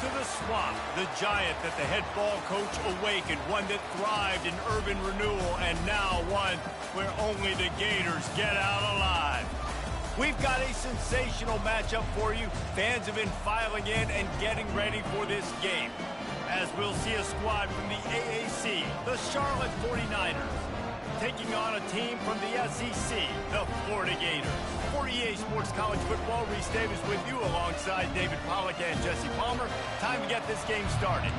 to the swamp, the giant that the head ball coach awakened, one that thrived in urban renewal, and now one where only the Gators get out alive. We've got a sensational matchup for you. Fans have been filing in and getting ready for this game, as we'll see a squad from the AAC, the Charlotte 49ers, taking on a team from the SEC, the Florida Gators. For EA Sports College Football, Reese Davis with you alongside David Pollack and Jesse Palmer. Time to get this game started.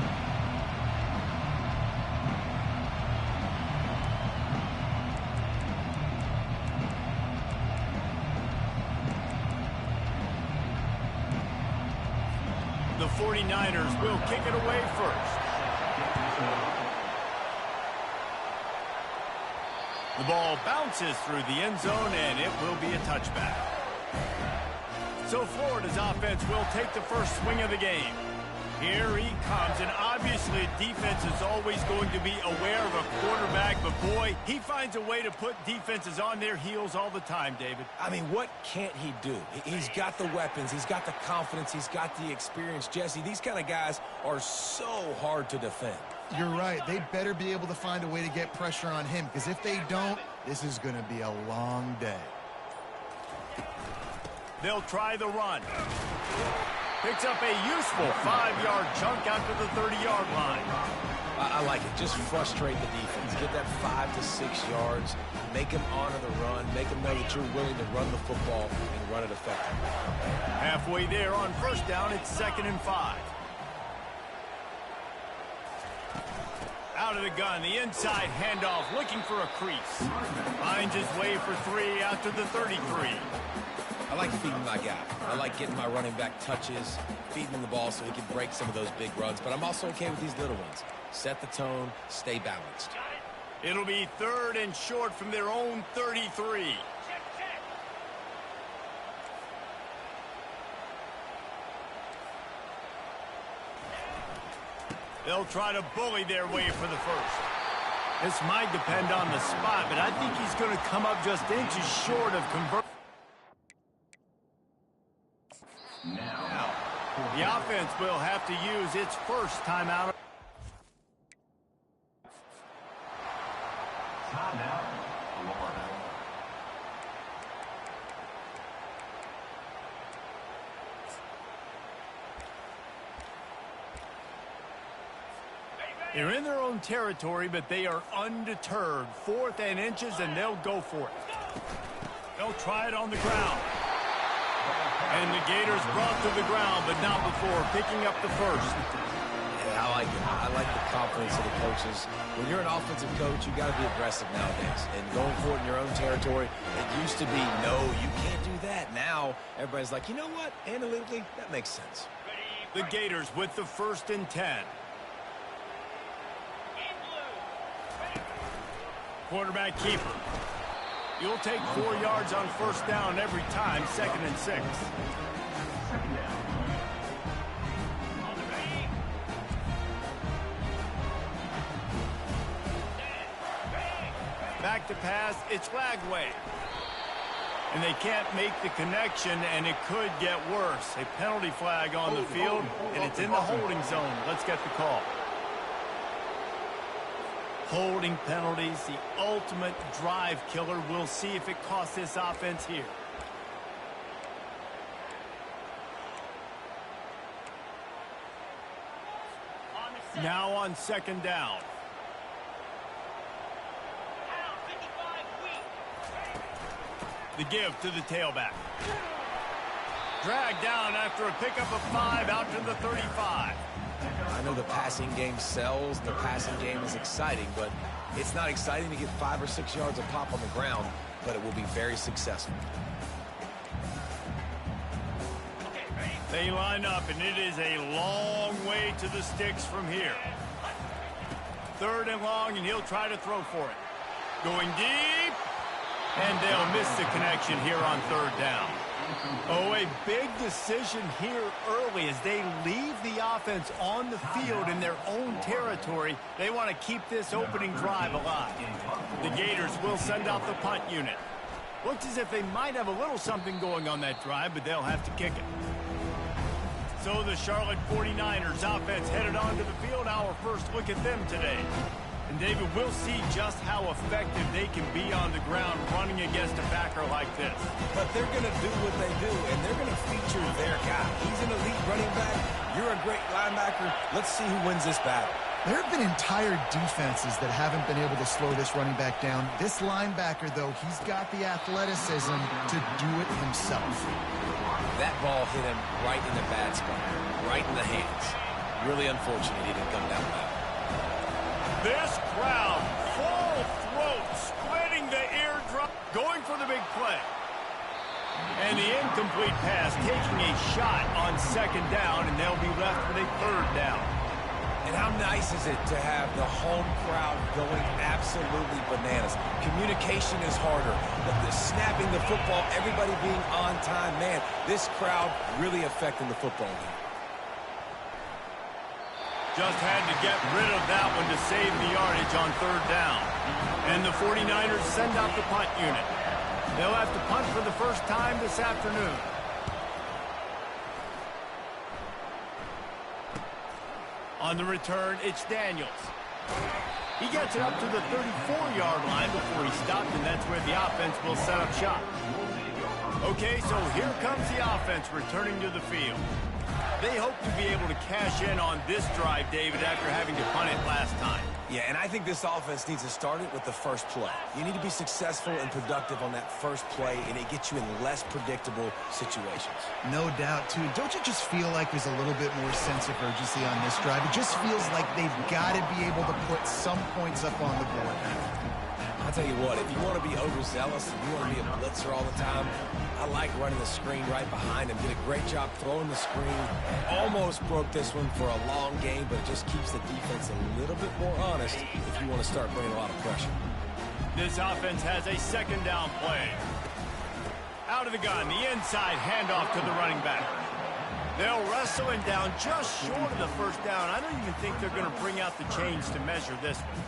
The 49ers will kick it away first. The ball bounces through the end zone, and it will be a touchback. So Florida's offense will take the first swing of the game. Here he comes, and obviously defense is always going to be aware of a quarterback, but boy, he finds a way to put defenses on their heels all the time, David. I mean, what can't he do? He's got the weapons, he's got the confidence, he's got the experience. Jesse, these kind of guys are so hard to defend. You're right. They better be able to find a way to get pressure on him, because if they don't, this is going to be a long day. They'll try the run. Picks up a useful 5-yard chunk out to the 30-yard line. I like it. Just frustrate the defense. Get that 5 to 6 yards. Make them honor the run. Make them know that you're willing to run the football and run it effectively. Halfway there on first down, it's 2nd and 5. Out of the gun, the inside handoff, looking for a crease. Finds his way for 3 out to the 33. I like feeding my guy. I like getting my running back touches, feeding him the ball so he can break some of those big runs. But I'm also okay with these little ones. Set the tone, stay balanced. It'll be 3rd and short from their own 33. They'll try to bully their way for the first. This might depend on the spot, but I think he's going to come up just inches short of converting. Now, the offense will have to use its first timeout. Timeout, Florida. They're in their own territory, but they are undeterred. 4th and inches, and they'll go for it. They'll try it on the ground. And the Gators brought to the ground, but not before picking up the first. Yeah, I like it. I like the confidence of the coaches. When you're an offensive coach, you got to be aggressive nowadays. And going for it in your own territory, it used to be, no, you can't do that. Now, everybody's like, you know what? Analytically, that makes sense. The Gators with the 1st and 10. Quarterback keeper. You'll take 4 yards on first down every time, 2nd and 6. Back to pass, it's Lagway. And they can't make the connection, and it could get worse. A penalty flag on the field, and it's in the holding zone. Let's get the call. Holding penalties, the ultimate drive killer. We'll see if it costs this offense here. Now on 2nd down. The give to the tailback. Dragged down after a pickup of 5 out to the 35. I know the passing game sells, the passing game is exciting, but it's not exciting to get 5 or 6 yards of pop on the ground, but it will be very successful. They line up, and it is a long way to the sticks from here. 3rd and long, and he'll try to throw for it. Going deep, and they'll miss the connection here on 3rd down. Oh, a big decision here early as they leave the offense on the field in their own territory. They want to keep this opening drive alive. The Gators will send out the punt unit. Looks as if they might have a little something going on that drive, but they'll have to kick it. So the Charlotte 49ers offense headed onto the field. Our first look at them today. And David, we'll see just how effective they can be on the ground running against a backer like this. But they're going to do what they do, and they're going to feature their guy. He's an elite running back. You're a great linebacker. Let's see who wins this battle. There have been entire defenses that haven't been able to slow this running back down. This linebacker, though, he's got the athleticism to do it himself. That ball hit him right in the bad spot, right in the hands. Really unfortunate he didn't come down well. This crowd, full throat, splitting the eardrum, going for the big play. And the incomplete pass, taking a shot on second down, and they'll be left with a third down. And how nice is it to have the home crowd going absolutely bananas? Communication is harder. The snapping the football, everybody being on time. Man, this crowd really affecting the football game. Just had to get rid of that one to save the yardage on third down. And the 49ers send out the punt unit. They'll have to punt for the first time this afternoon. On the return, it's Daniels. He gets it up to the 34-yard line before he stopped, and that's where the offense will set up shop. Okay, so here comes the offense returning to the field. They hope to be able to cash in on this drive, David, after having to punt it last time. Yeah, and I think this offense needs to start it with the first play. You need to be successful and productive on that first play, and it gets you in less predictable situations. No doubt, too. Don't you just feel like there's a little bit more sense of urgency on this drive? It just feels like they've got to be able to put some points up on the board. I'll tell you what, if you want to be overzealous and you want to be a blitzer all the time, I like running the screen right behind him. Did a great job throwing the screen. Almost broke this one for a long game, but it just keeps the defense a little bit more honest if you want to start bringing a lot of pressure. This offense has a second down play. Out of the gun, the inside handoff to the running back. They'll wrestle him down just short of the first down. I don't even think they're going to bring out the chains to measure this one.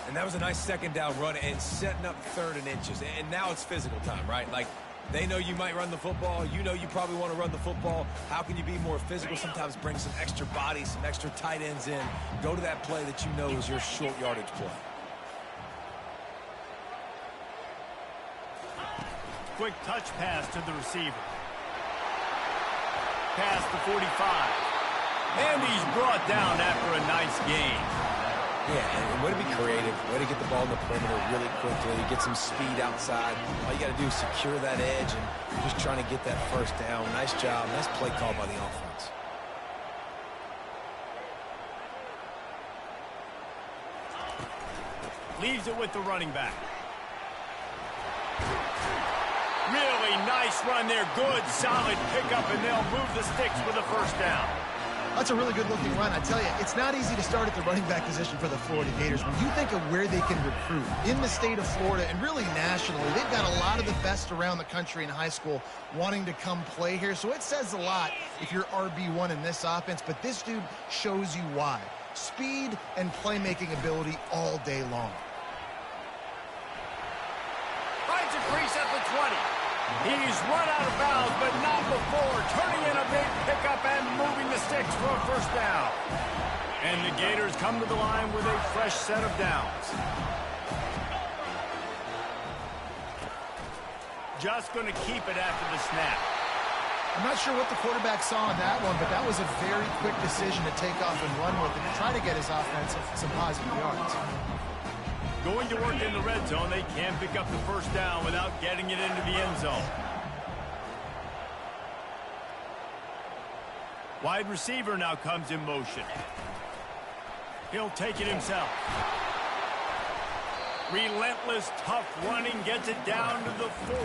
And that was a nice second down run and setting up third and inches. And now it's physical time, right? Like, they know you might run the football. You know you probably want to run the football. How can you be more physical? Sometimes bring some extra bodies, some extra tight ends in. Go to that play that you know is your short yardage play. Quick touch pass to the receiver. Past the 45. And he's brought down after a nice gain. Yeah, and way to be creative, way to get the ball in the perimeter really quickly, get some speed outside. All you got to do is secure that edge and just trying to get that first down. Nice job. Nice play call by the offense. Leaves it with the running back. Really nice run there. Good, solid pickup, and they'll move the sticks for the first down. That's a really good-looking run. I tell you, it's not easy to start at the running back position for the Florida Gators. When you think of where they can recruit in the state of Florida and really nationally, they've got a lot of the best around the country in high school wanting to come play here. So it says a lot if you're RB1 in this offense, but this dude shows you why. Speed and playmaking ability all day long. Finds a crease at the 20. He's run out of bounds, but not before. Turning in a big pickup and moving the sticks for a first down. And the Gators come to the line with a fresh set of downs. Just going to keep it after the snap. I'm not sure what the quarterback saw on that one, but that was a very quick decision to take off and run with and try to get his offense some positive yards. Going to work in the red zone, they can't pick up the first down without getting it into the end zone. Wide receiver now comes in motion. He'll take it himself. Relentless, tough running, gets it down to the 4.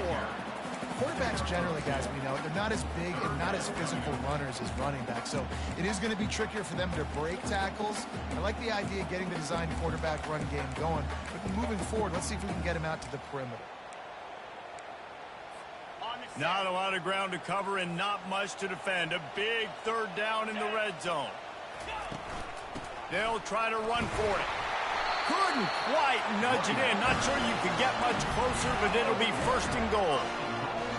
Quarterbacks generally, guys, we know, they're not as big and not as physical runners as running backs, so it is going to be trickier for them to break tackles. I like the idea of getting the designed quarterback run game going, but moving forward, let's see if we can get him out to the perimeter. Not a lot of ground to cover and not much to defend. A big third down in the red zone. They'll try to run for it. Couldn't quite nudge it in. Not sure you could get much closer, but it'll be first and goal.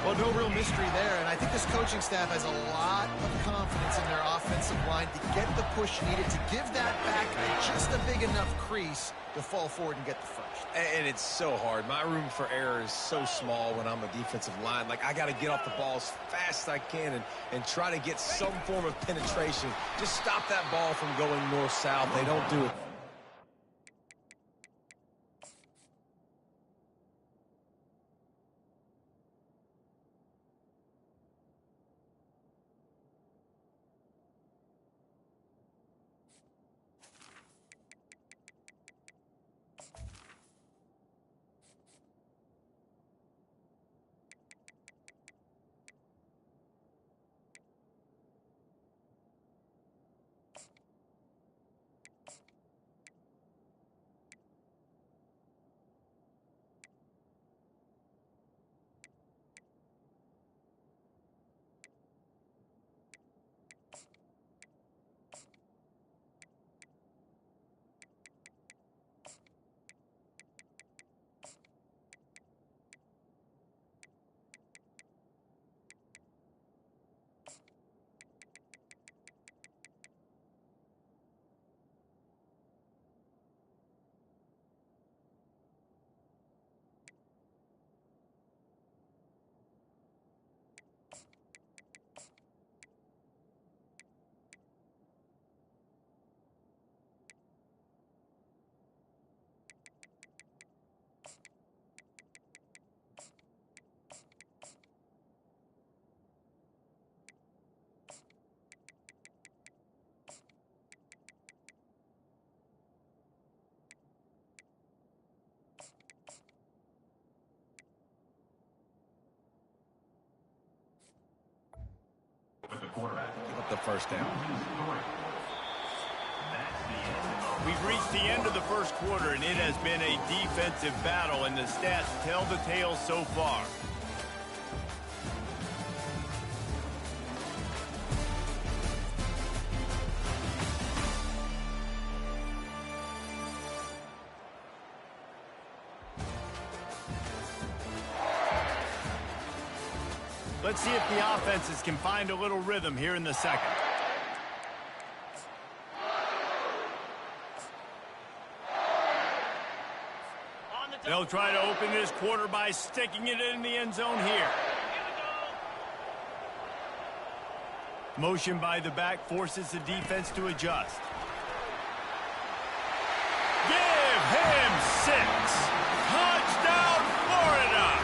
Well, no real mystery there, and I think this coaching staff has a lot of confidence in their offensive line to get the push needed to give that back just a big enough crease to fall forward and get the first. And it's so hard. My room for error is so small when I'm a defensive line. Like, I got to get off the ball as fast as I can and try to get some form of penetration. Just stop that ball from going north-south. They don't do it. With the quarterback. Give up the first down. We've reached the end of the first quarter, and it has been a defensive battle, and the stats tell the tale so far. Let's see if the offenses can find a little rhythm here in the second. They'll try to open this quarter by sticking it in the end zone here. Motion by the back forces the defense to adjust. Give him 6. Touchdown, Florida!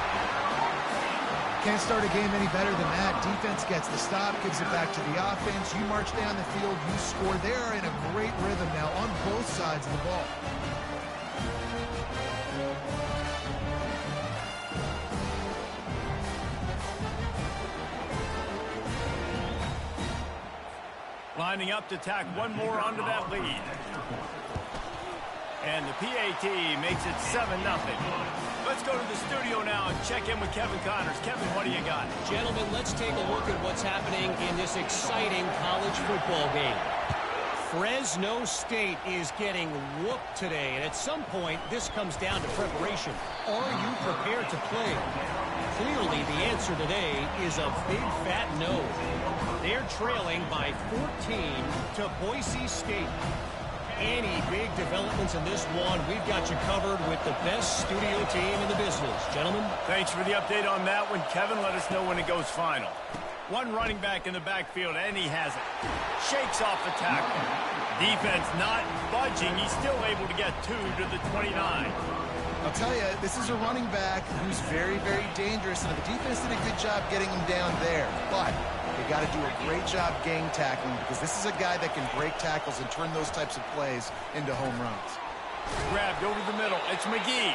Can't start a game any better than that. Defense gets the stop, gives it back to the offense. You march down the field, you score. They are in a great rhythm now on both sides of the ball. Lining up to tack one more onto that lead. And the PAT makes it 7-0. Let's go to the studio now and check in with Kevin Connors. Kevin, what do you got? Gentlemen, let's take a look at what's happening in this exciting college football game. Fresno State is getting whooped today, and at some point, this comes down to preparation. Are you prepared to play? Clearly, the answer today is a big fat no. They're trailing by 14 to Boise State. Any big developments in this one, we've got you covered with the best studio team in the business. Gentlemen? Thanks for the update on that one, Kevin. Let us know when it goes final. One running back in the backfield, and he has it. Shakes off the tackle. Defense not budging. He's still able to get 2 to the 29. I'll tell you, this is a running back who's very, very dangerous, and the defense did a good job getting him down there. But they got to do a great job gang tackling, because this is a guy that can break tackles and turn those types of plays into home runs. Grabbed over the middle. It's McGee.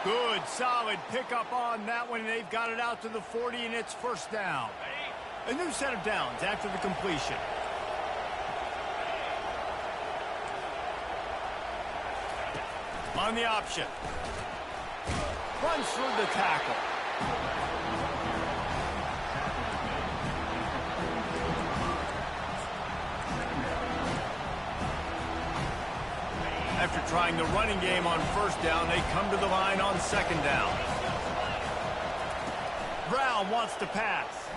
Good, solid pickup on that one, and they've got it out to the 40, and it's first down. A new set of downs after the completion. On the option. Runs through the tackle. After trying the running game on first down, they come to the line on second down. Brown Brown wants to pass.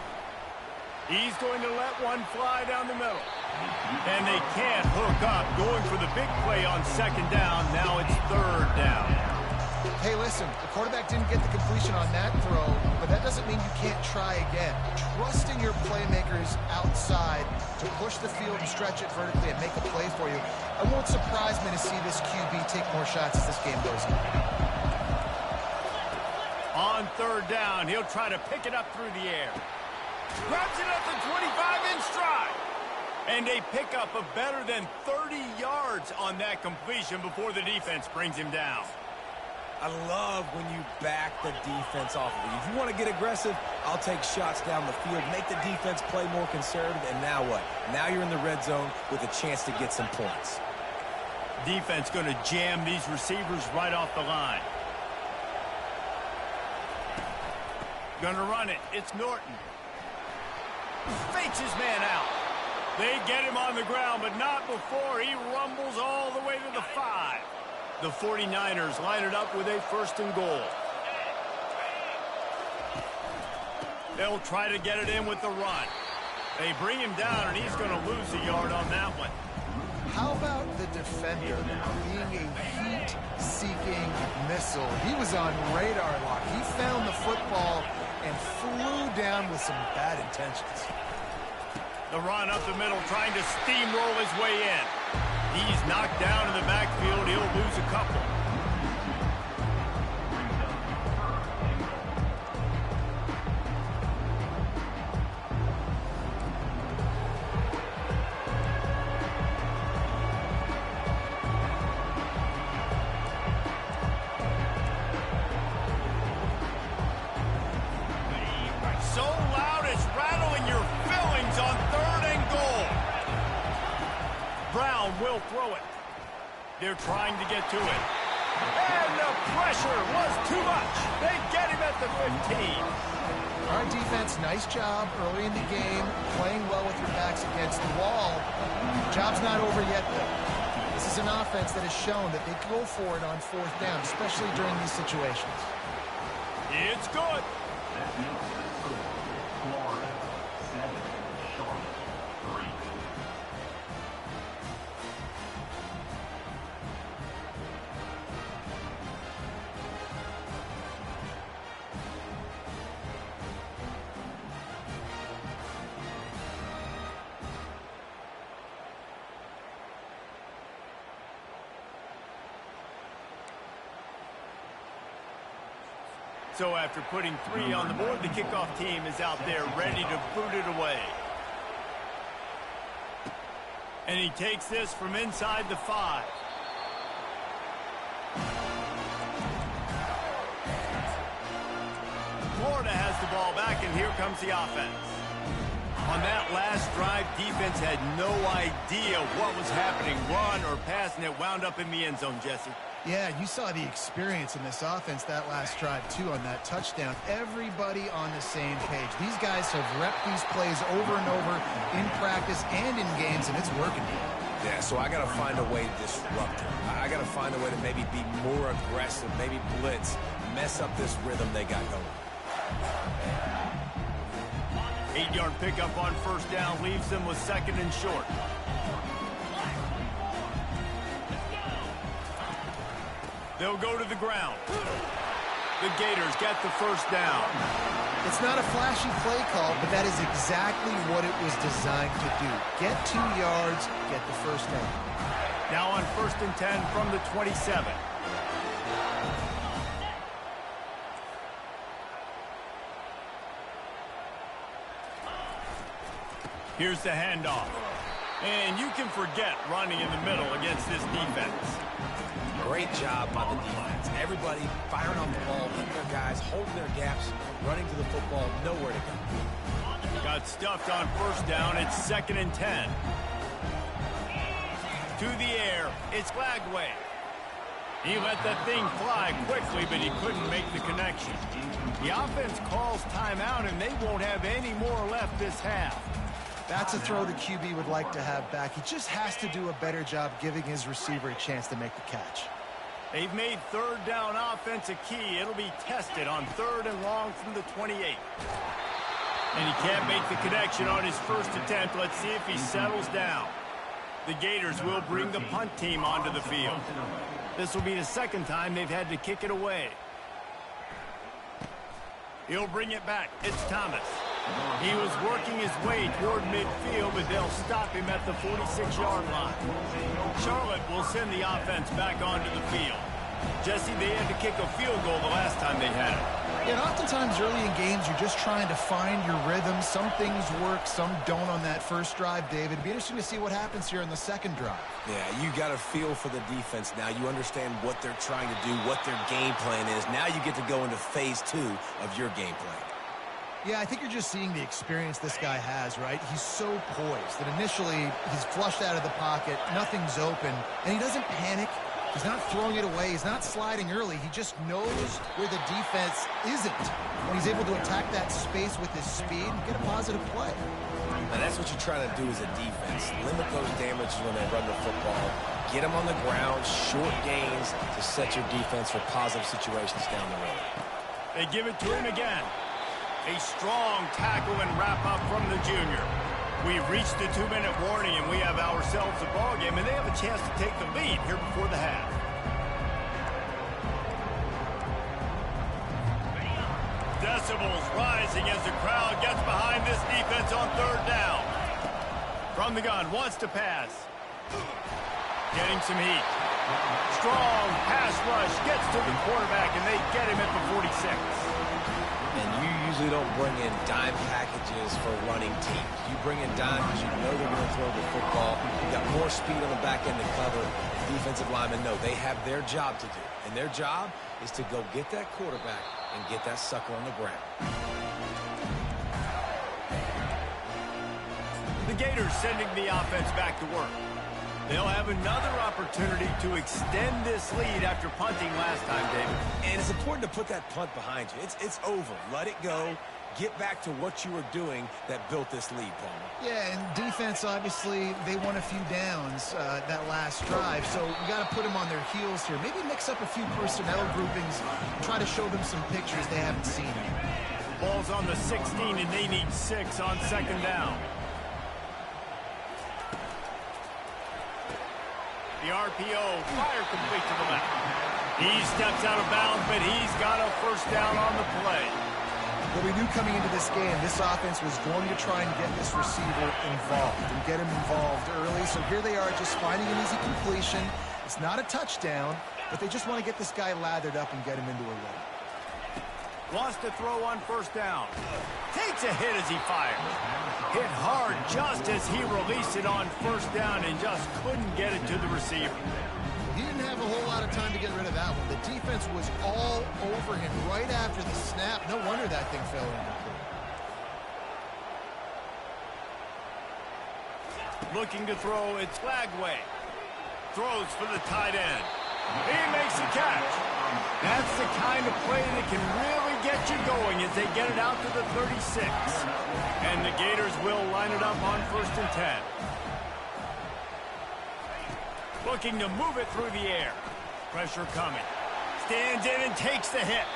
He's going to let one fly down the middle. And they can't hook up. Going for the big play on second down. Now it's third down. Hey, listen, the quarterback didn't get the completion on that throw, but that doesn't mean you can't try again. Trusting your playmakers outside to push the field and stretch it vertically and make a play for you. It won't surprise me to see this QB take more shots as this game goes on. On third down, he'll try to pick it up through the air. Grabs it at the 25 in stride. And a pickup of better than 30 yards on that completion before the defense brings him down. I love when you back the defense off of you. If you want to get aggressive, I'll take shots down the field, make the defense play more conservative, and now what? Now you're in the red zone with a chance to get some points. Defense going to jam these receivers right off the line. Going to run it. It's Norton. Fakes his man out. They get him on the ground, but not before he rumbles all the way to the 5. The 49ers line it up with a first and goal. They'll try to get it in with the run. They bring him down, and he's going to lose a yard on that one. How about the defender being a heat-seeking missile? He was on radar lock. He found the football and flew down with some bad intentions. The run up the middle, trying to steamroll his way in. He's knocked down in the backfield. He'll lose a couple. So loud it's rattling your fillings on third and goal. Brown will throw it. They're trying to get to it. And the pressure was too much. They get him at the 15. All right, defense, nice job early in the game, playing well with your backs against the wall. Job's not over yet, though. This is an offense that has shown that they go for it on fourth down, especially during these situations. It's good. Florida 7, Charlotte 3. So after putting 3 on the board, the kickoff team is out there ready to boot it away. And he takes this from inside the 5. Florida has the ball back, and here comes the offense. On that last drive, defense had no idea what was happening, run or pass, and it wound up in the end zone, Jesse. Yeah, you saw the experience in this offense that last drive, too, on that touchdown. Everybody on the same page. These guys have repped these plays over and over in practice and in games, and it's working. Yeah, so I got to find a way to disrupt him. I got to find a way to maybe be more aggressive, maybe blitz, mess up this rhythm they got going. 8-yard pickup on first down leaves them with second and short. They'll go to the ground. The Gators get the first down. It's not a flashy play call, but that is exactly what it was designed to do. Get 2 yards, get the first down. Now on first and 10 from the 27. Here's the handoff. And you can forget running in the middle against this defense. Great job by the defense. Everybody firing on the ball, hitting their guys, holding their gaps, running to the football, nowhere to go. Got stuffed on first down. It's second and 10. To the air. It's Flagway. He let that thing fly quickly, but he couldn't make the connection. The offense calls timeout, and they won't have any more left this half. That's a throw the QB would like to have back. He just has to do a better job giving his receiver a chance to make the catch. They've made third down offense a key. It'll be tested on 3rd and long from the 28. And he can't make the connection on his first attempt. Let's see if he settles down. The Gators will bring the punt team onto the field. This will be the second time they've had to kick it away. He'll bring it back. It's Thomas. He was working his way toward midfield, but they'll stop him at the 46-yard line. Charlotte will send the offense back onto the field. Jesse, they had to kick a field goal the last time they had it. Yeah, and oftentimes early in games, you're just trying to find your rhythm. Some things work, some don't on that first drive, David. It'd be interesting to see what happens here in the second drive. Yeah, you got a feel for the defense now. You understand what they're trying to do, what their game plan is. Now you get to go into phase 2 of your game plan. Yeah, I think you're just seeing the experience this guy has, right? He's so poised that initially he's flushed out of the pocket, nothing's open, and he doesn't panic. He's not throwing it away. He's not sliding early. He just knows where the defense isn't. And he's able to attack that space with his speed and get a positive play. And that's what you're trying to do as a defense. Limit those damages when they run the football. Get them on the ground, short gains to set your defense for positive situations down the road. They give it to him again. A strong tackle and wrap-up from the junior. We've reached the 2-minute warning, and we have ourselves a ball game, and they have a chance to take the lead here before the half. Decibels rising as the crowd gets behind this defense on 3rd down. From the gun, wants to pass. Getting some heat. Strong pass rush, gets to the quarterback, and they get him at the 46. And you usually don't bring in dime packages for running teams. You bring in dime because you know they're going to throw the football. You got more speed on the back end to cover. Defensive linemen know they have their job to do. And their job is to go get that quarterback and get that sucker on the ground. The Gators sending the offense back to work. They'll have another opportunity to extend this lead after punting last time, David. And it's important to put that punt behind you. It's over. Let it go. Get back to what you were doing that built this lead, Palmer. Yeah, and defense, obviously, they won a few downs that last drive, so you got to put them on their heels here. Maybe mix up a few personnel groupings, try to show them some pictures they haven't seen. Ball's on the 16, and they need 6 on 2nd down. The RPO, fire complete to the left. He steps out of bounds, but he's got a 1st down on the play. Well, we knew coming into this game, this offense was going to try and get this receiver involved and get him involved early. So here they are just finding an easy completion. It's not a touchdown, but they just want to get this guy lathered up and get him into a run. Wants to throw on 1st down. Takes a hit as he fires. Hit hard just as he released it on 1st down and just couldn't get it to the receiver. He didn't have a whole lot of time to get rid of that one. The defense was all over him right after the snap. No wonder that thing fell incomplete. Looking to throw, it's Flagway. Throws for the tight end. He makes the catch. That's the kind of play that can really get you going as they get it out to the 36. And the Gators will line it up on 1st and 10. Looking to move it through the air. Pressure coming. Stands in and takes the hit.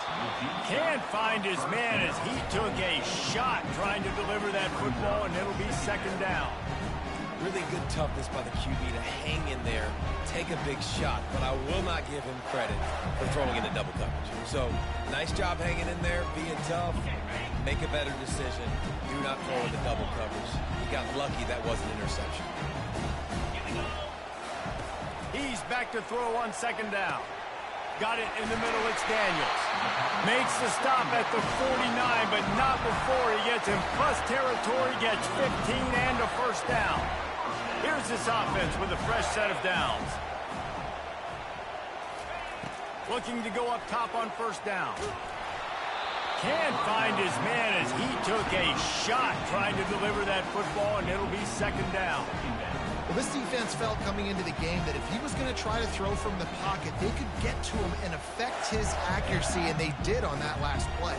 Can't find his man as he took a shot trying to deliver that football, and it'll be 2nd down. Really good toughness by the QB to hang in there, take a big shot, but I will not give him credit for throwing into double coverage. So, nice job hanging in there, being tough, make a better decision, do not throw into double coverage. He got lucky that was an interception. He's back to throw on 2nd down. Got it in the middle, it's Daniels. Makes the stop at the 49, but not before he gets in plus territory, gets 15 and a 1st down. Here's this offense with a fresh set of downs. Looking to go up top on 1st down. Can't find his man as he took a shot trying to deliver that football, and it'll be 2nd down. Well, this defense felt coming into the game that if he was going to try to throw from the pocket, they could get to him and affect his accuracy, and they did on that last play.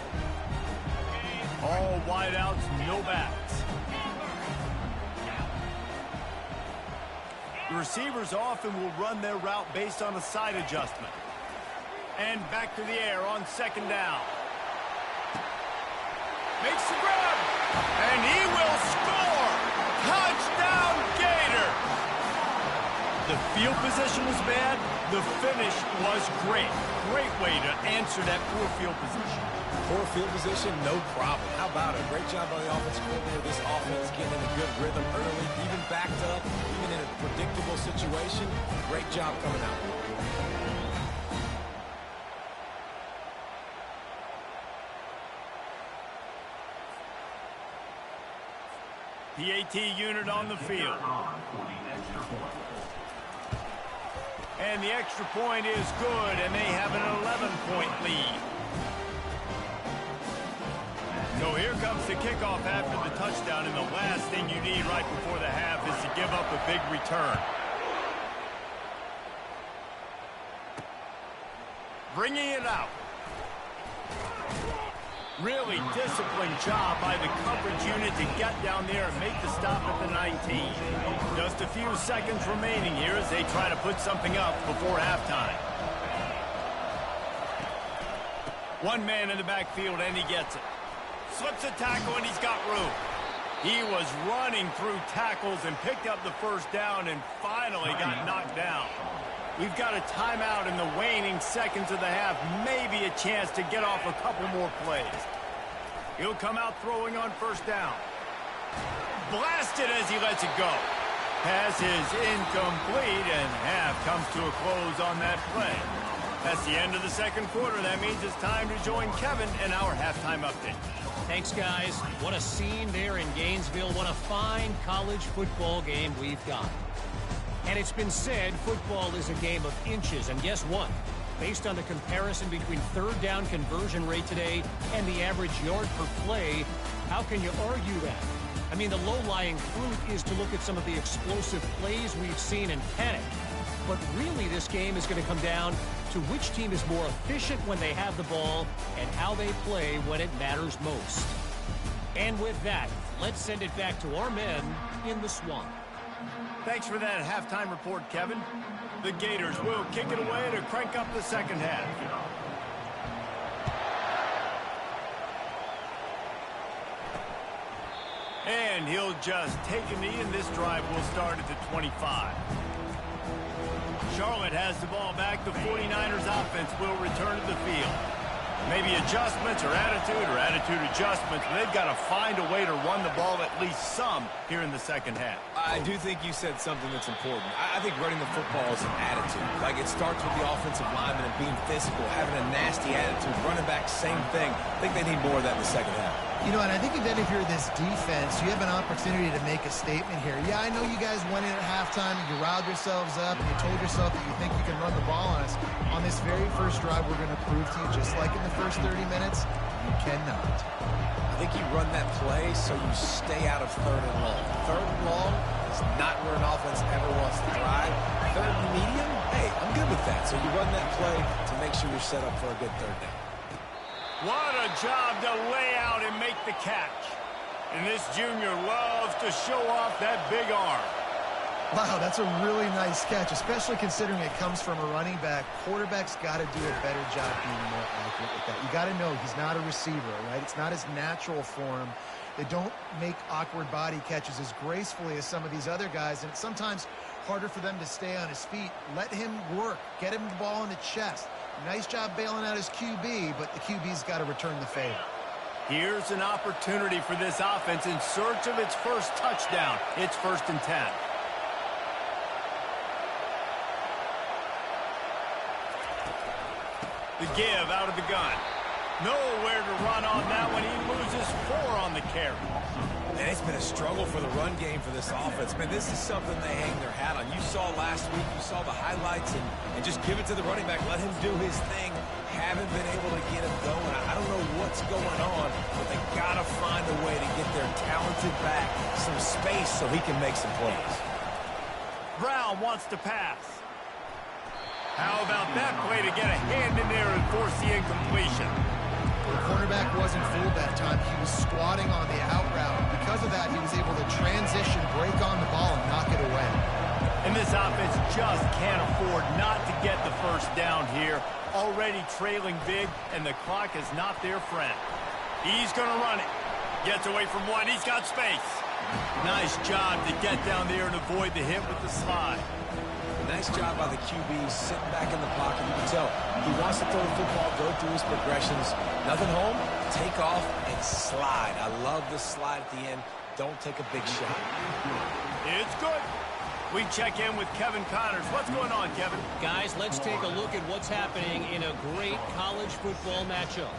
All wideouts, no backs. The receivers often will run their route based on a side adjustment. And back to the air on second down. Makes the grab. And he will score. Touchdown, Gators. The field position was bad. The finish was great. Great way to answer that poor field position. Poor field position, no problem. How about it? Great job by the offensive coordinator. This offense getting in a good rhythm early, even backed up, even in a predictable situation. Great job coming out. PAT unit on the field. And the extra point is good, and they have an 11-point lead. So here comes the kickoff after the touchdown, and the last thing you need right before the half is to give up a big return. Bringing it out. Really disciplined job by the coverage unit to get down there and make the stop at the 19. Just a few seconds remaining here as they try to put something up before halftime. One man in the backfield, and he gets it. Slips a tackle, and he's got room. He was running through tackles and picked up the first down and finally got knocked down. We've got a timeout in the waning seconds of the half. Maybe a chance to get off a couple more plays. He'll come out throwing on first down. Blasted as he lets it go. Pass is incomplete, and half comes to a close on that play. That's the end of the second quarter. That means it's time to join Kevin in our halftime update. Thanks, guys. What a scene there in Gainesville. What a fine college football game we've got. And it's been said football is a game of inches. And guess what? Based on the comparison between third down conversion rate today and the average yard per play, how can you argue that? I mean, the low-lying fruit is to look at some of the explosive plays we've seen and panic. But really, this game is going to come down to which team is more efficient when they have the ball and how they play when it matters most. And with that, let's send it back to our men in the swamp. Thanks for that halftime report, Kevin. The Gators will kick it away to crank up the second half. And he'll just take a knee, and this drive will start at the 25. Charlotte has the ball back. The 49ers offense will return to the field. Maybe adjustments or attitude adjustments. They've got to find a way to run the ball at least some here in the second half. I do think you said something that's important. I think running the football is an attitude. Like, it starts with the offensive lineman and being physical, having a nasty attitude. Running back, same thing. I think they need more of that in the second half. You know, and I think then if you're this defense, you have an opportunity to make a statement here. Yeah, I know you guys went in at halftime and you riled yourselves up and you told yourself that you think you can run the ball on us. On this very first drive, we're going to prove to you, just like in the first 30 minutes, you cannot. I think you run that play so you stay out of third and long. Third and long is not where an offense ever wants to drive. Third and medium, hey, I'm good with that. So you run that play to make sure you're set up for a good third down. What a job to lay out and make the catch. And this junior loves to show off that big arm. Wow, that's a really nice catch, especially considering it comes from a running back. Quarterback's got to do a better job being more accurate with that. You got to know he's not a receiver, right? It's not his natural form. They don't make awkward body catches as gracefully as some of these other guys, and it's sometimes harder for them to stay on his feet. Let him work. Get him the ball in the chest. Nice job bailing out his QB, but the QB's got to return the favor. Here's an opportunity for this offense in search of its first touchdown. It's 1st and 10. The give out of the gun. Nowhere to run on that one. He loses 4 on the carry. And it's been a struggle for the run game for this offense. Man, this is something they hang their hat on. You saw last week, you saw the highlights, and just give it to the running back. Let him do his thing. Haven't been able to get him going. I don't know what's going on, but they got to find a way to get their talented back some space so he can make some plays. Brown wants to pass. How about that play to get a hand in there and force the incompletion? The cornerback wasn't fooled that time. He was squatting on the out route. Because of that, he was able to transition, break on the ball, and knock it away. And this offense just can't afford not to get the first down here. Already trailing big, and the clock is not their friend. He's going to run it. Gets away from one. He's got space. Nice job to get down there and avoid the hit with the slide. Nice job by the QB sitting back in the pocket. You can tell he wants to throw the football, go through his progressions. Nothing home, take off, and slide. I love the slide at the end. Don't take a big shot. It's good. We check in with Kevin Connors. What's going on, Kevin? Guys, let's take a look at what's happening in a great college football matchup.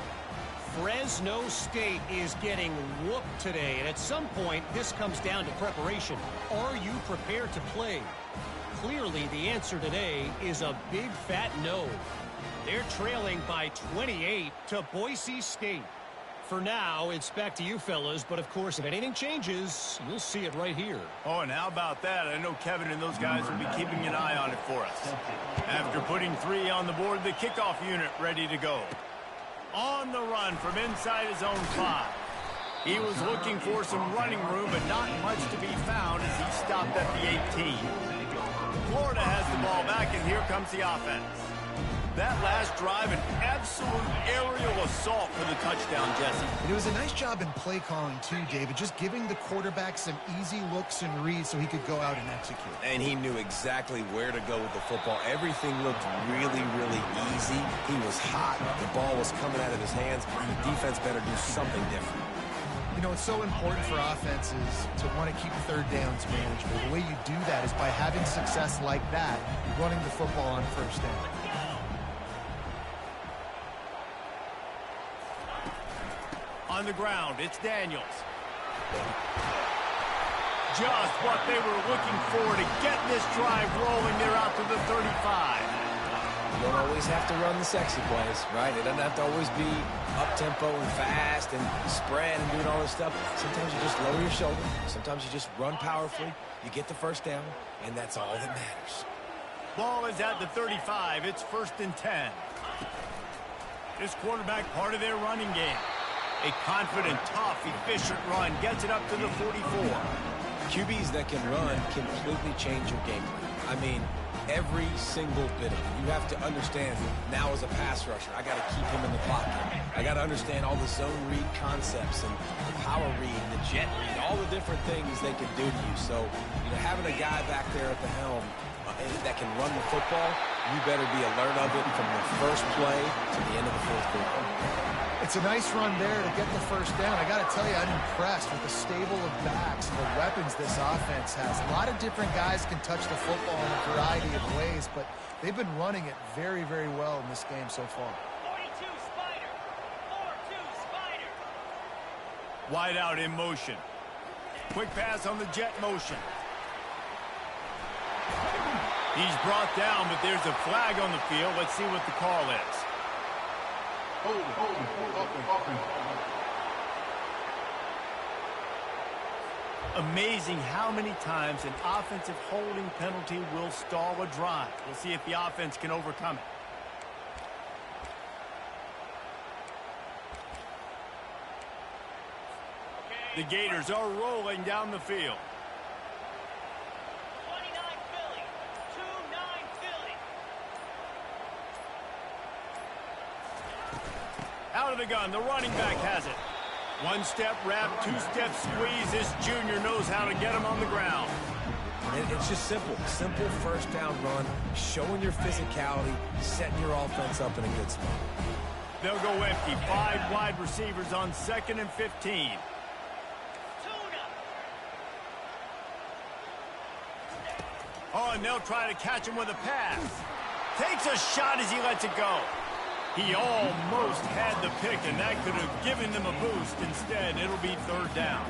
Fresno State is getting whooped today, and at some point, this comes down to preparation. Are you prepared to play? Clearly, the answer today is a big fat no. They're trailing by 28 to Boise State. For now, it's back to you fellas, but of course, if anything changes, you'll see it right here. Oh, and how about that? I know Kevin and those guys will be keeping an eye on it for us. After putting 3 on the board, the kickoff unit ready to go. On the run from inside his own 5. He was looking for some running room, but not much to be found as he stopped at the 18. Florida has the ball back, and here comes the offense. That last drive, an absolute aerial assault for the touchdown, Jesse. It was a nice job in play calling, too, David, just giving the quarterback some easy looks and reads so he could go out and execute. And he knew exactly where to go with the football. Everything looked really, really easy. He was hot. The ball was coming out of his hands. The defense better do something different. You know, it's so important for offenses to want to keep third downs manageable. The way you do that is by having success like that, running the football on first down. On the ground, it's Daniels. Just what they were looking for to get this drive rolling. They're out to the 35. You don't always have to run the sexy plays, right? It doesn't have to always be up-tempo and fast and spread and doing all this stuff. Sometimes you just lower your shoulder. Sometimes you just run powerfully. You get the first down, and that's all that matters. Ball is at the 35. It's 1st and 10. This quarterback part of their running game. A confident, tough, efficient run gets it up to the 44. QBs that can run completely change your game plan. I mean, every single bit of it. You have to understand, now as a pass rusher, I got to keep him in the pocket. I got to understand all the zone read concepts and the power read, the jet read, all the different things they can do to you. So, you know, having a guy back there at the helm that can run the football, you better be alert of it from the first play to the end of the 4th quarter. It's a nice run there to get the first down. I got to tell you, I'm impressed with the stable of backs and the weapons this offense has. A lot of different guys can touch the football in a variety of ways, but they've been running it very, very well in this game so far. 42 Spider. 4-2 Spider. Wide out in motion. Quick pass on the jet motion. He's brought down, but there's a flag on the field. Let's see what the call is. Amazing how many times an offensive holding penalty will stall a drive. We'll see if the offense can overcome it. The Gators are rolling down the field. 29 Philly, 2-9 Philly. Out of the gun, the running back has it. 1-step wrap, 2-step squeeze. This junior knows how to get him on the ground. It's just simple. Simple first down run, showing your physicality, setting your offense up in a good spot. They'll go empty. 5 wide receivers on 2nd and 15. Oh, and they'll try to catch him with a pass. Takes a shot as he lets it go. He almost had the pick, and that could have given them a boost. Instead, it'll be 3rd down.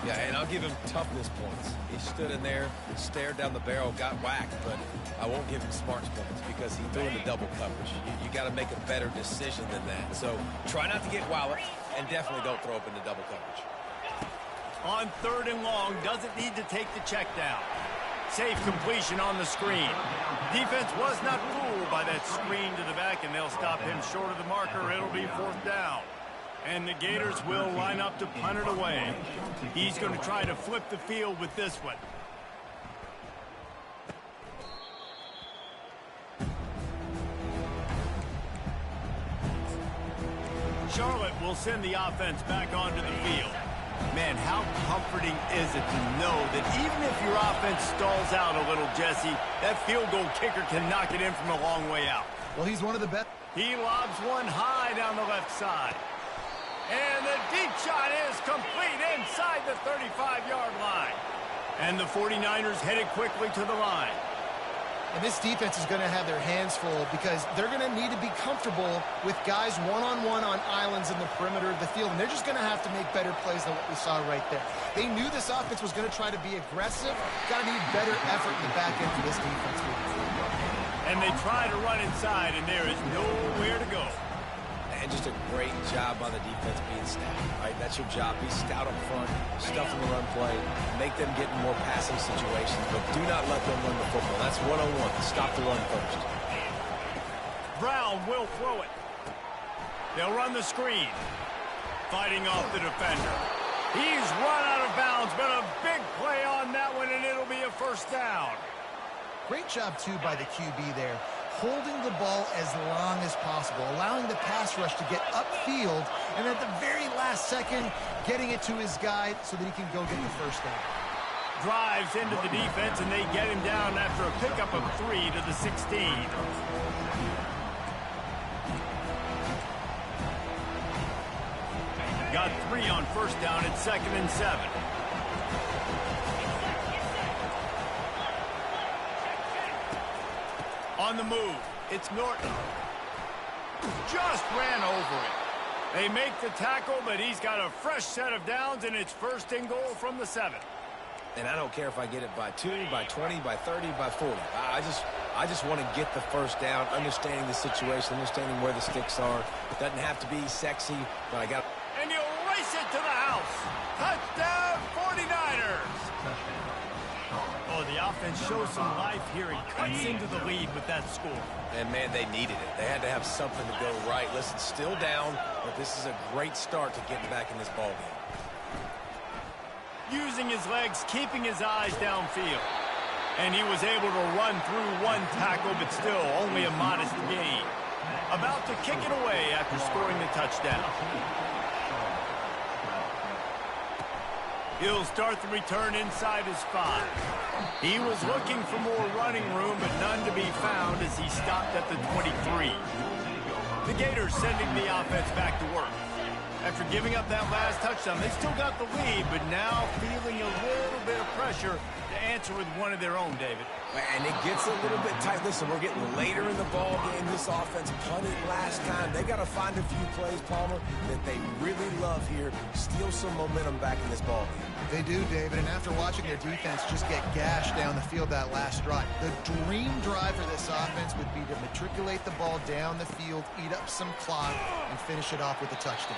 Yeah, and I'll give him toughness points. He stood in there, stared down the barrel, got whacked, but I won't give him smarts points because he threw in the double coverage. You got to make a better decision than that. So try not to get walloped, and definitely don't throw up in the double coverage. On 3rd and long, doesn't need to take the check down. Safe completion on the screen. Defense was not fooled by that screen to the back, and they'll stop him short of the marker. It'll be 4th down. And the Gators will line up to punt it away. He's going to try to flip the field with this one. Charlotte will send the offense back onto the field. Man, how comforting is it to know that even if your offense stalls out a little, Jesse, that field goal kicker can knock it in from a long way out. Well, he's one of the best. He lobs one high down the left side. And the deep shot is complete inside the 35-yard line. And the 49ers headed quickly to the line. And this defense is going to have their hands full because they're going to need to be comfortable with guys one-on-one on islands in the perimeter of the field. And they're just going to have to make better plays than what we saw right there. They knew this offense was going to try to be aggressive. Got to need better effort in the back end for this defense. And they try to run inside, and there is nowhere to go. And just a great job on the defense being stout. Right? That's your job. Be stout up front, stuff in the run play, make them get in more passing situations, but do not let them run the football. That's one-on-one. Stop the run first. Brown will throw it. They'll run the screen. Fighting off the defender. He's run out of bounds, but a big play on that one, and it'll be a first down. Great job, too, by the QB there. Holding the ball as long as possible, allowing the pass rush to get upfield, and at the very last second, getting it to his guy so that he can go get the first down. Drives into the defense, and they get him down after a pickup of 3 to the 16. Got 3 on first down at 2nd and 7. On the move, it's Norton. Just ran over it. They make the tackle, but he's got a fresh set of downs, and it's 1st and goal from the 7. And I don't care if I get it by 2, by 20, by 30, by 40. I just want to get the first down, understanding the situation, understanding where the sticks are. It doesn't have to be sexy, but I got... And he'll race it to the house. Touchdown, 49ers. Oh, the offense shows some life here and cuts into the lead with that score. And, man, they needed it. They had to have something to go right. Listen, still down, but this is a great start to getting back in this ballgame. Using his legs, keeping his eyes downfield. And he was able to run through one tackle, but still only a modest gain. About to kick it away after scoring the touchdown. He'll start the return inside his 5. He was looking for more running room, but none to be found as he stopped at the 23. The Gators sending the offense back to work. After giving up that last touchdown, they still got the lead, but now feeling a little bit of pressure to answer with one of their own, David. And it gets a little bit tight. Listen, we're getting later in the ball game. This offense punted last time. They got to find a few plays, Palmer, that they really love here. Steal some momentum back in this ball game. They do, David, and after watching their defense just get gashed down the field that last drive, the dream drive for this offense would be to matriculate the ball down the field, eat up some clock, and finish it off with a touchdown.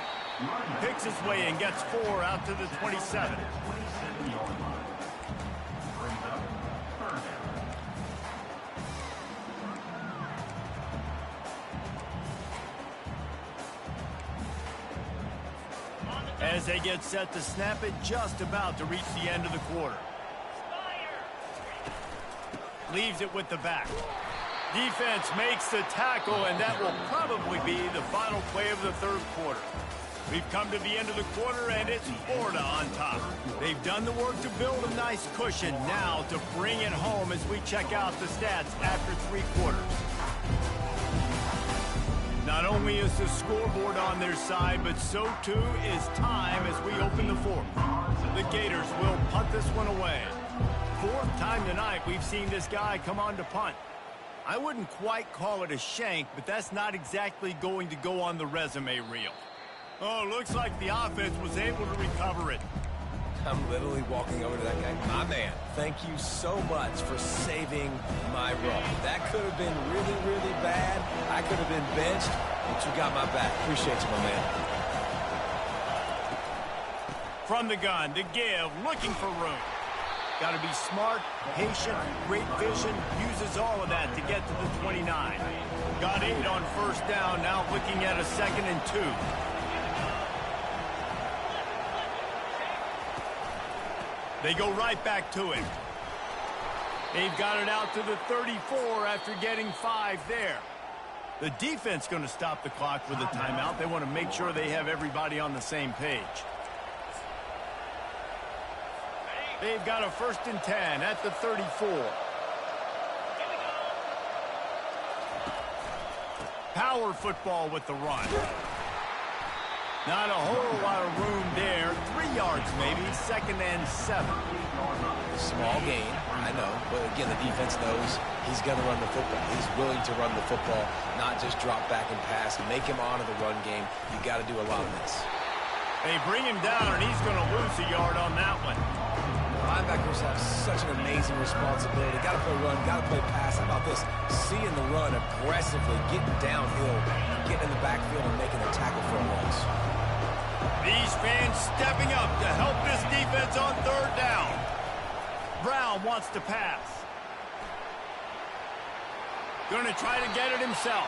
Picks his way and gets 4 out to the 27. As they get set to snap it, just about to reach the end of the quarter. Leaves it with the back. Defense makes the tackle, and that will probably be the final play of the 3rd quarter. We've come to the end of the quarter, and it's Florida on top. They've done the work to build a nice cushion. Now to bring it home as we check out the stats after 3 quarters. Not only is the scoreboard on their side, but so too is time as we open the 4th. The Gators will punt this one away. 4th time tonight we've seen this guy come on to punt. I wouldn't quite call it a shank, but that's not exactly going to go on the resume reel. Oh, looks like the offense was able to recover it. I'm literally walking over to that guy. My man, thank you so much for saving my run. That could have been really, really bad. I could have been benched, but you got my back. Appreciate you, my man. From the gun, the give, looking for room. Got to be smart, patient, great vision, uses all of that to get to the 29. Got 8 on first down, now looking at a 2nd and 2. They go right back to it. They've got it out to the 34 after getting 5 there. The defense going to stop the clock with a timeout. They want to make sure they have everybody on the same page. They've got a 1st and 10 at the 34. Power football with the run. Not a whole lot of room there. 3 yards maybe. 2nd and 7. Small gain, I know. But again, the defense knows he's going to run the football. He's willing to run the football, not just drop back and pass. Make him honor the run game. You got to do a lot of this. They bring him down, and he's going to lose a yard on that one. Linebackers have such an amazing responsibility. Got to play run, got to play pass. How about this? Seeing the run aggressively, getting downhill, getting in the backfield and making a tackle for a loss. These fans stepping up to help this defense on 3rd down. Brown wants to pass. Going to try to get it himself.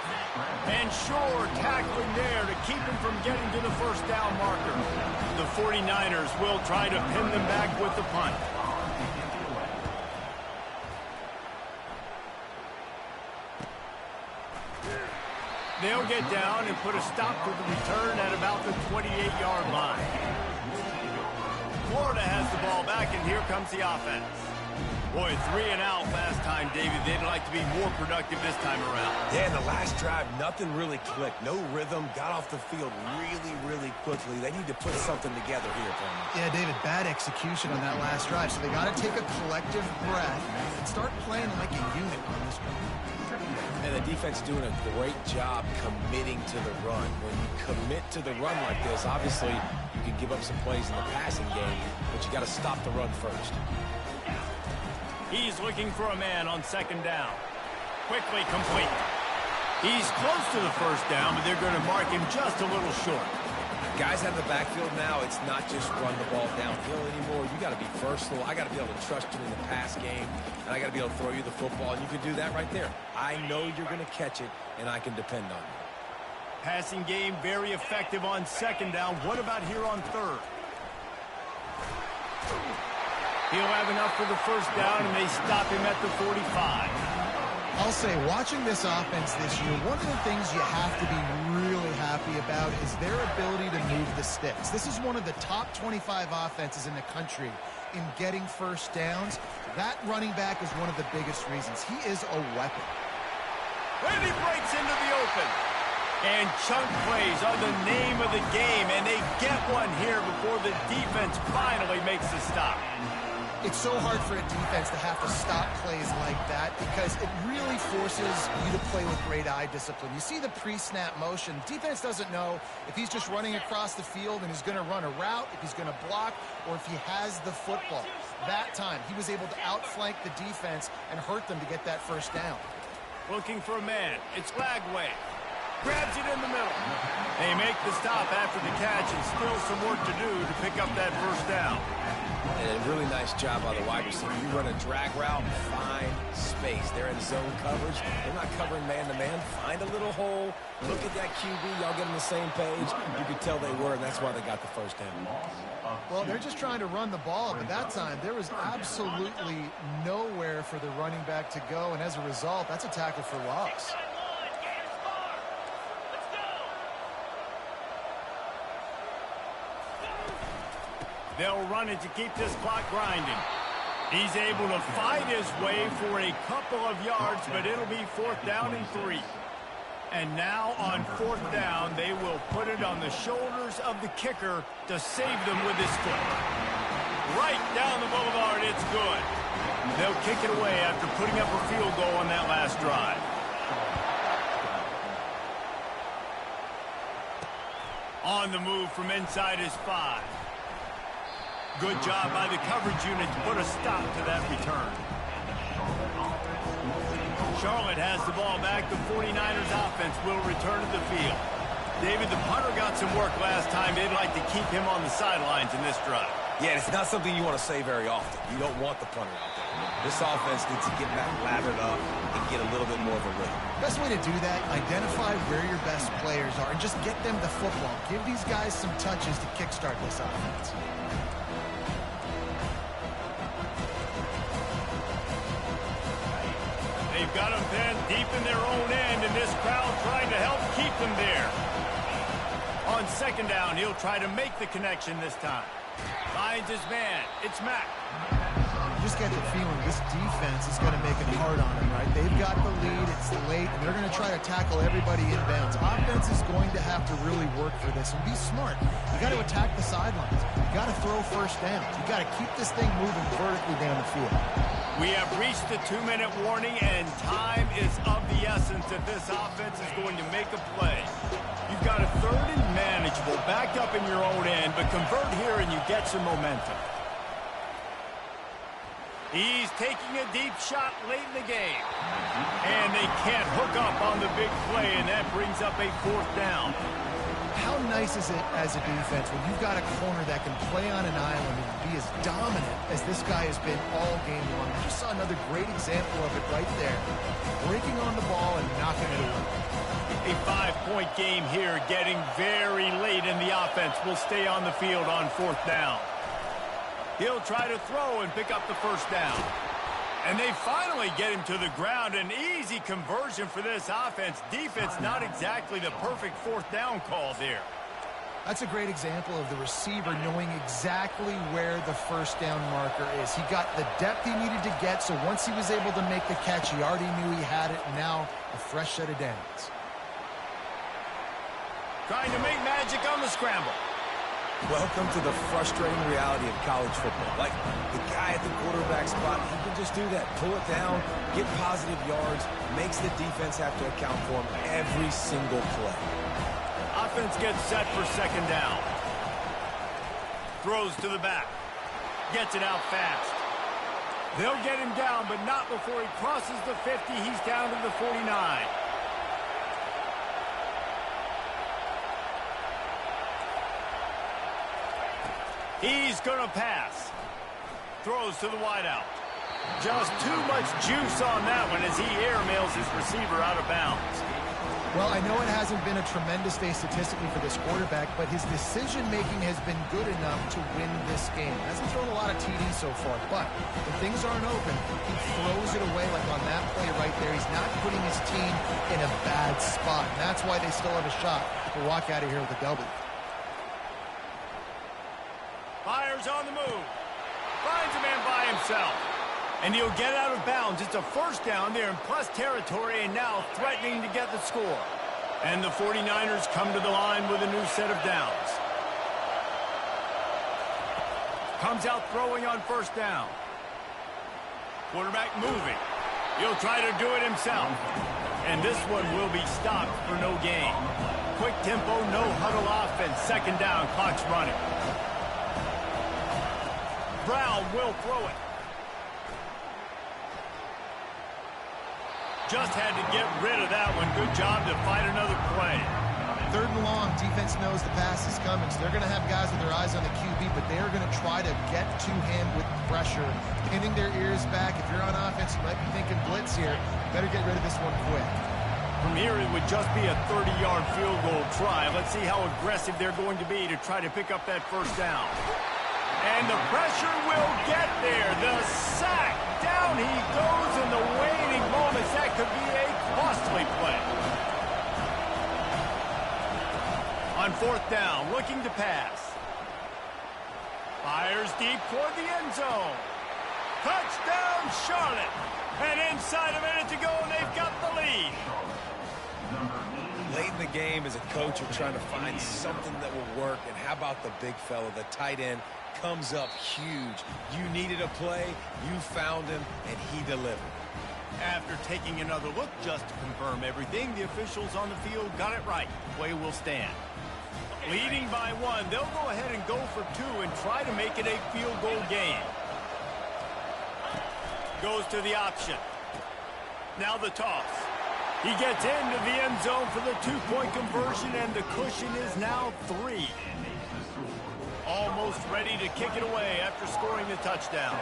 And sure, tackling there to keep him from getting to the 1st down marker. The 49ers will try to pin them back with the punt. They'll get down and put a stop to the return at about the 28-yard line. Florida has the ball back, and here comes the offense. Boy, 3 and out last time, David. They'd like to be more productive this time around. Yeah, in the last drive, nothing really clicked. No rhythm. Got off the field really quickly. They need to put something together here, Tony. Yeah, David, bad execution on that last drive. So they got to take a collective breath and start playing like a unit on this one. And the defense doing a great job committing to the run. When you commit to the run like this, obviously you can give up some plays in the passing game, but you got to stop the run first. He's looking for a man on 2nd down. Quickly complete. He's close to the 1st down, but they're going to mark him just a little short. Guys out of the backfield now, it's not just run the ball downhill anymore. You got to be versatile. I got to be able to trust you in the pass game, and I got to be able to throw you the football, and you can do that right there. I know you're going to catch it, and I can depend on you. Passing game very effective on 2nd down. What about here on 3rd? He'll have enough for the 1st down, and they stop him at the 45. I'll say, watching this offense this year, one of the things you have to be really happy about is their ability to move the sticks. This is one of the top 25 offenses in the country in getting 1st downs. That running back is one of the biggest reasons. He is a weapon. And he breaks into the open. And chunk plays are the name of the game, and they get one here before the defense finally makes the stop. It's so hard for a defense to have to stop plays like that because it really forces you to play with great eye discipline. You see the pre-snap motion. Defense doesn't know if he's just running across the field and he's going to run a route, if he's going to block, or if he has the football. That time, he was able to outflank the defense and hurt them to get that 1st down. Looking for a man. It's Lagway. Grabs it in the middle. They make the stop after the catch, and still some work to do to pick up that 1st down. And a really nice job by the wide receiver. You run a drag route, find space. They're in zone coverage. They're not covering man-to-man. Find a little hole. Look at that QB. Y'all get on the same page. You could tell they were, and that's why they got the 1st down. Well, they're just trying to run the ball, but that time there was absolutely nowhere for the running back to go, and as a result, that's a tackle for loss. They'll run it to keep this clock grinding. He's able to fight his way for a couple of yards, but it'll be 4th down and 3. And now on 4th down, they will put it on the shoulders of the kicker to save them with his foot. Right down the boulevard, it's good. They'll kick it away after putting up a field goal on that last drive. On the move from inside his 5. Good job by the coverage unit to put a stop to that return. Charlotte has the ball back. The 49ers offense will return to the field. David, the punter got some work last time. They'd like to keep him on the sidelines in this drive. Yeah, it's not something you want to say very often. You don't want the punter out there. This offense needs to get back lathered up and get a little bit more of a rhythm. Best way to do that, identify where your best players are and just get them the football. Give these guys some touches to kickstart this offense. They've got them then deep in their own end, and this crowd trying to help keep them there. On second down, he'll try to make the connection this time. Finds his man. It's Mack. You just get the feeling this defense is going to make it hard on him, right? They've got the lead. It's late, and they're going to try to tackle everybody inbounds. Offense is going to have to really work for this and be smart. You got to attack the sidelines. You got to throw first downs. You got to keep this thing moving vertically down the field. We have reached the 2-minute warning, and time is of the essence if this offense is going to make a play. You've got a third and manageable, backed up in your own end, but convert here and you get some momentum. He's taking a deep shot late in the game. And they can't hook up on the big play, and that brings up a fourth down. How nice is it as a defense when you've got a corner that can play on an island and be as dominant as this guy has been all game long? We just saw another great example of it right there. Breaking on the ball and knocking it away. A 5-point game here, getting very late in the offense. Will stay on the field on fourth down. He'll try to throw and pick up the first down. And they finally get him to the ground. An easy conversion for this offense. Defense not exactly the perfect fourth down call there. That's a great example of the receiver knowing exactly where the first down marker is. He got the depth he needed to get, so once he was able to make the catch, he already knew he had it. Now a fresh set of downs. Trying to make magic on the scramble. Welcome to the frustrating reality of college football. Like, the guy at the quarterback spot, he can just do that. Pull it down, get positive yards, makes the defense have to account for him every single play. Offense gets set for second down. Throws to the back. Gets it out fast. They'll get him down, but not before he crosses the 50. He's down to the 49. He's going to pass. Throws to the wideout. Just too much juice on that one as he airmails his receiver out of bounds. Well, I know it hasn't been a tremendous day statistically for this quarterback, but his decision-making has been good enough to win this game. Hasn't thrown a lot of TDs so far, but when things aren't open, he throws it away like on that play right there. He's not putting his team in a bad spot, and that's why they still have a shot to walk out of here with a W. Fires on the move. Finds a man by himself. And he'll get out of bounds. It's a first down there in plus territory, and now threatening to get the score. And the 49ers come to the line with a new set of downs. Comes out throwing on first down. Quarterback moving. He'll try to do it himself. And this one will be stopped for no gain. Quick tempo, no huddle offense. Second down, clock's running. Brown will throw it. Just had to get rid of that one. Good job to fight another play. Third and long, defense knows the pass is coming, so they're going to have guys with their eyes on the QB, but they are going to try to get to him with pressure, pinning their ears back. If you're on offense, you might be thinking blitz here. Better get rid of this one quick. From here, it would just be a 30-yard field goal try. Let's see how aggressive they're going to be to try to pick up that first down. And the pressure will get there. The sack. Down he goes in the waning moments. That could be a costly play. On fourth down, looking to pass. Fires deep toward the end zone. Touchdown, Charlotte. And inside a minute to go, and they've got the lead. Late in the game, as a coach, you're trying to find something that will work. And how about the big fella, the tight end? Comes up huge. You needed a play, you found him, and he delivered. After taking another look just to confirm everything, the officials on the field got it right. Play will stand. Leading by one, they'll go ahead and go for two and try to make it a field goal game. Goes to the option. Now the toss. He gets into the end zone for the two-point conversion, and the cushion is now 3. Almost ready to kick it away after scoring the touchdown.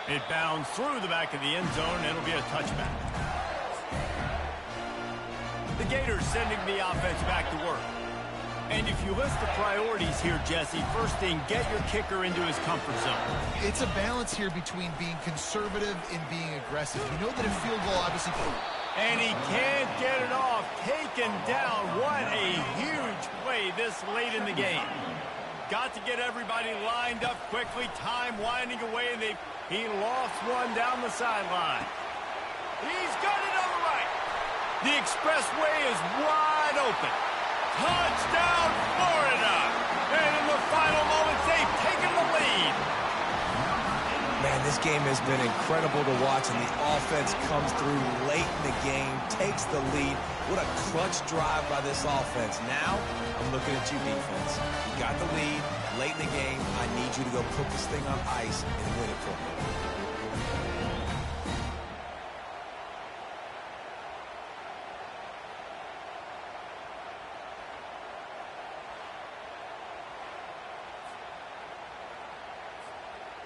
It bounds through the back of the end zone, and it'll be a touchback. The Gators sending the offense back to work. And if you list the priorities here, Jesse, first thing, get your kicker into his comfort zone. It's a balance here between being conservative and being aggressive. You know that a field goal obviously... And he can't get it off. Taken down. What a huge play this late in the game. Got to get everybody lined up quickly. Time winding away. He lost one down the sideline. He's got it on the right. The expressway is wide open. Touchdown, Florida. And in the final moments, they've taken the lead. Man, this game has been incredible to watch, and the offense comes through late in the game, takes the lead. What a clutch drive by this offense. Now, I'm looking at you, defense. You got the lead late in the game. I need you to go put this thing on ice and win it for me.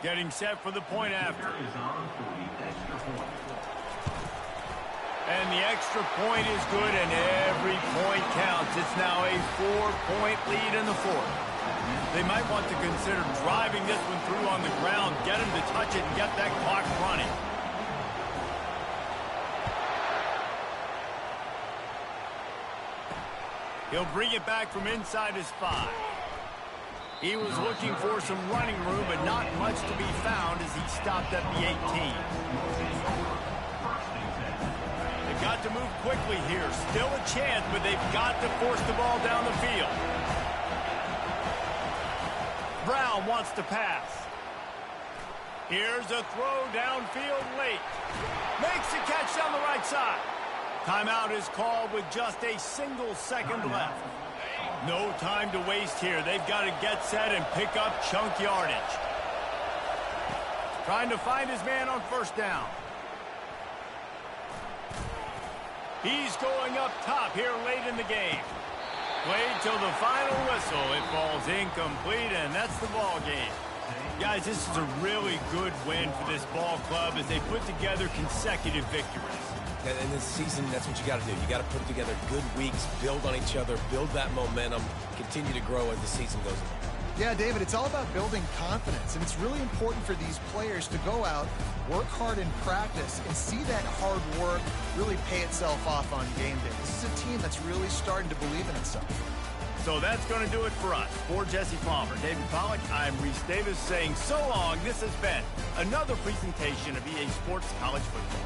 Getting set for the point after. And the extra point is good, and every point counts. It's now a 4-point lead in the fourth. They might want to consider driving this one through on the ground, get him to touch it, and get that clock running. He'll bring it back from inside his 5. He was looking for some running room, but not much to be found as he stopped at the 18. They've got to move quickly here. Still a chance, but they've got to force the ball down the field. Brown wants to pass. Here's a throw downfield late. Makes the catch down the right side. Timeout is called with just a single second left. No time to waste here. They've got to get set and pick up chunk yardage. Trying to find his man on first down. He's going up top here late in the game. Played till the final whistle. It falls incomplete, and that's the ball game. Guys, this is a really good win for this ball club as they put together consecutive victories. In this season, that's what you got to do. You got to put together good weeks, build on each other, build that momentum, continue to grow as the season goes on. Yeah, David, it's all about building confidence, and it's really important for these players to go out, work hard in practice, and see that hard work really pay itself off on game day. This is a team that's really starting to believe in itself. So that's going to do it for us. For Jesse Palmer, David Pollack, I'm Reese Davis saying so long. This has been another presentation of EA Sports College Football.